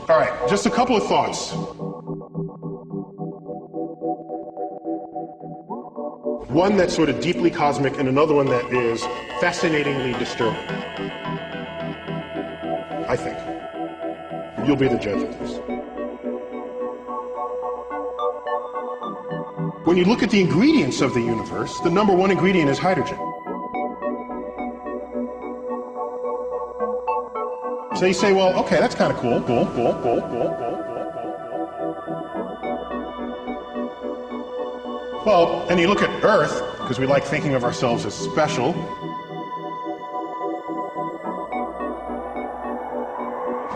All right, just a couple of thoughts. One that's sort of deeply cosmic and another one that is fascinatingly disturbing. I think. You'll be the judge of this. When you look at the ingredients of the universe, the number one ingredient is hydrogen. So you say, well, okay, that's kind of cool. Well, and you look at Earth, because we like thinking of ourselves as special.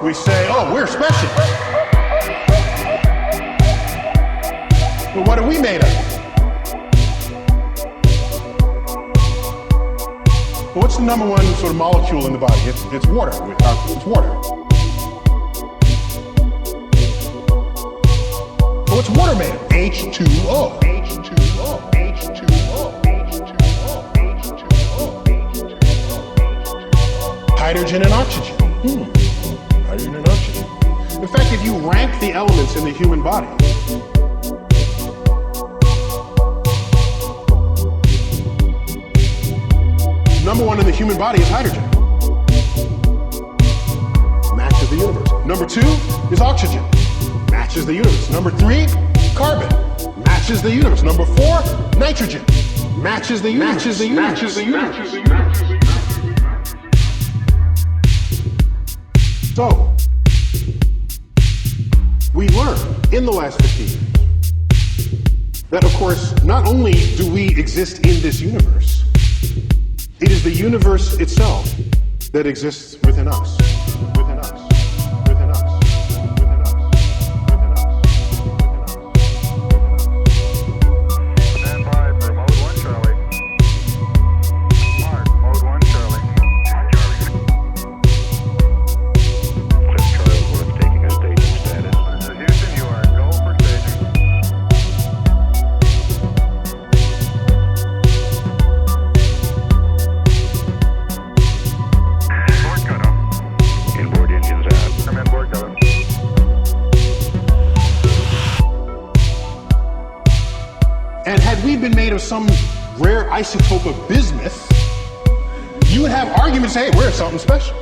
We say, oh, we're special. But what are we made of? Well, what's the number one sort of molecule in the body? It's water. It's water. So what's water made of? H2O. H2O. H2O. H2O. H2O. H2O. Hydrogen and oxygen. Hydrogen and oxygen. In fact, if you rank the elements in the human body, number one in the human body is hydrogen. Matches the universe. Number two is oxygen. Matches the universe. Number three, carbon. Matches the universe. Number four, nitrogen. Matches the universe. Matches the universe. Matches the universe. So, we learned in the last 15 years that, of course, not only do we exist in this universe, it is the universe itself that exists within us. Within us. Within us. Within us. Within us. Stand by for mode 1, Charlie. Mark, mode 1, Charlie. Cliff Charlesworth taking a staging status. Houston, you are go for staging. Board cutoff. Inboard engines out. Come in, board cutoff. And had we been made of some rare isotope of bismuth, you would have arguments, hey, we're something special.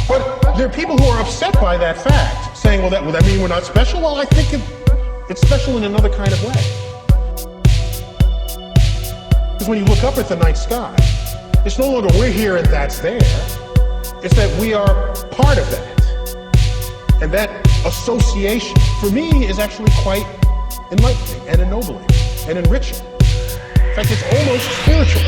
But there are people who are upset by that fact, saying, well, that mean we're not special? Well, I think it's special in another kind of way. Because when you look up at the night sky, it's no longer we're here and that's there. It's that we are part of that. And that association, for me, is actually quite enlightening and ennobling and enriching. In fact, it's almost spiritual.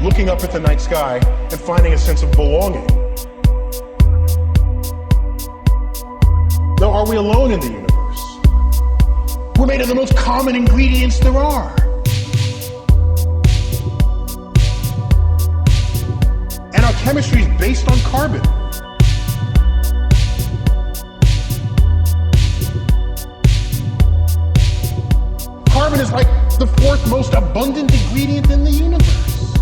Looking up at the night sky and finding a sense of belonging. Now, are we alone in the universe? We're made of the most common ingredients there are. And our chemistry is based on carbon. Carbon is like the fourth most abundant ingredient in the universe.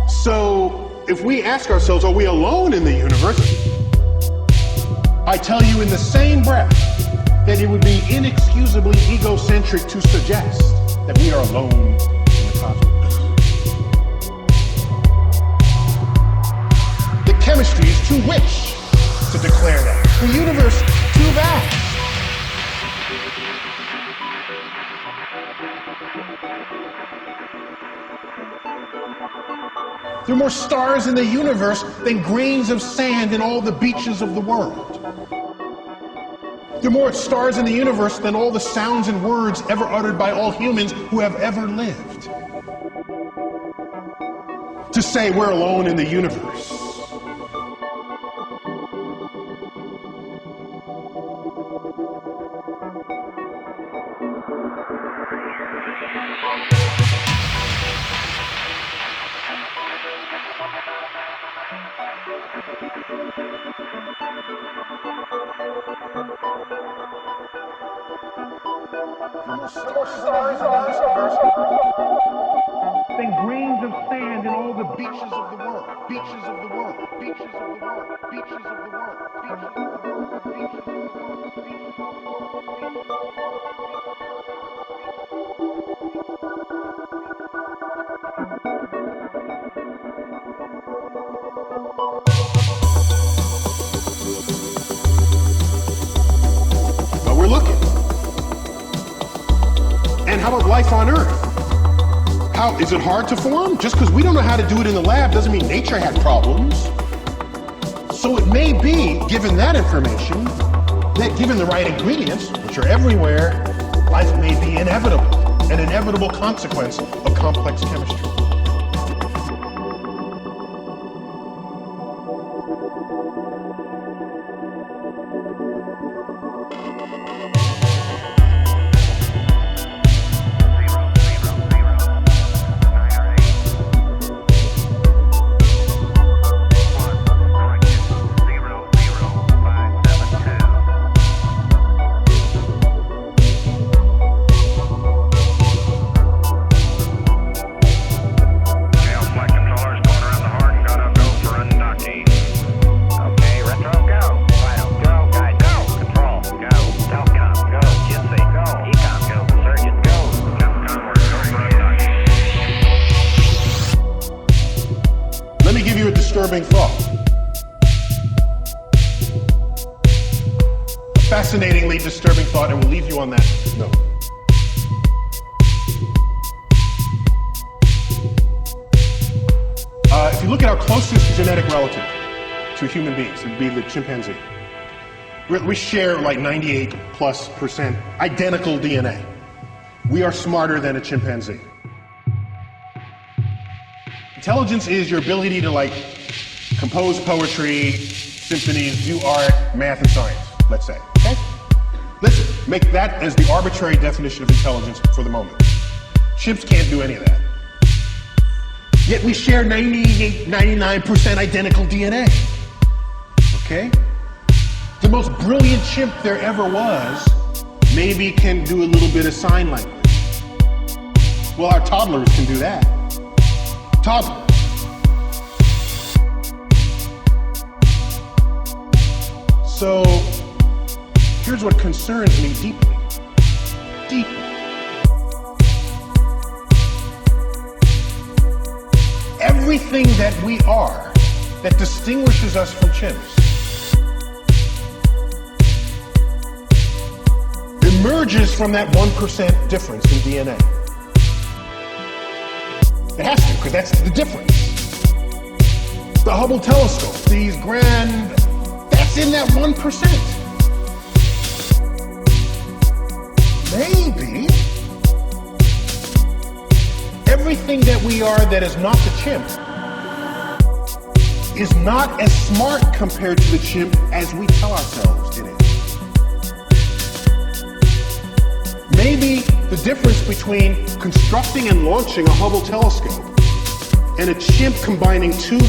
So, if we ask ourselves, are we alone in the universe? I tell you in the same breath that it would be inexcusably egocentric to suggest that we are alone in the cosmos. The chemistry is too rich to declare that. The universe too vast. There are more stars in the universe than grains of sand in all the beaches of the world. There are more stars in the universe than all the sounds and words ever uttered by all humans who have ever lived. To say we're alone in the universe. Than grains of sand in all the beaches of the world, beaches of the world, beaches of the world, beaches of the world, beaches of the world, beaches of the world. But we're looking. And how about life on Earth? How is it hard to form? Just because we don't know how to do it in the lab doesn't mean nature had problems. So it may be, given that information, that given the right ingredients, which are everywhere, life may be inevitable, an inevitable consequence of complex chemistry. Disturbing thought. A fascinatingly disturbing thought, and we'll leave you on that note. If you look at our closest genetic relative to human beings, it would be the chimpanzee. We share like 98+% identical DNA. We are smarter than a chimpanzee. Intelligence is your ability to compose poetry, symphonies, do art, math, and science, let's say, okay? Let's make that as the arbitrary definition of intelligence for the moment. Chimps can't do any of that. Yet we share 98, 99% identical DNA, okay? The most brilliant chimp there ever was maybe can do a little bit of sign language. Well, our toddlers can do that. Toddlers. So, here's what concerns me deeply. Deeply. Everything that we are that distinguishes us from chimps emerges from that 1% difference in DNA. It has to, because that's the difference. The Hubble telescope, these grand, that's in that 1%. Maybe everything that we are that is not the chimp is not as smart compared to the chimp as we tell ourselves it is. Maybe the difference between constructing and launching a Hubble telescope and a chimp combining two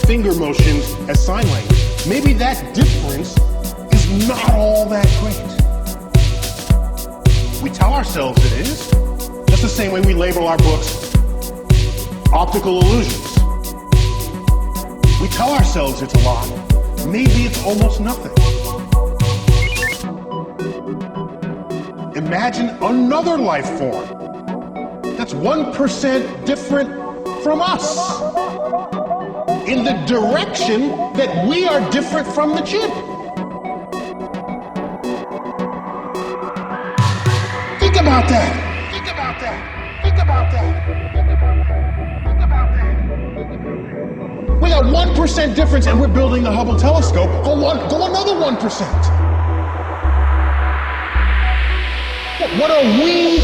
finger motions as sign language, maybe that difference is not all that great. We tell ourselves it is, just the same way we label our books optical illusions. We tell ourselves it's a lot. Maybe it's almost nothing. Imagine another life form that's 1% different from us in the direction that we are different from the chimp. Think about that. Think about that. Think about that. Think about that. We got 1% difference and we're building the Hubble telescope. Go another 1%. What are we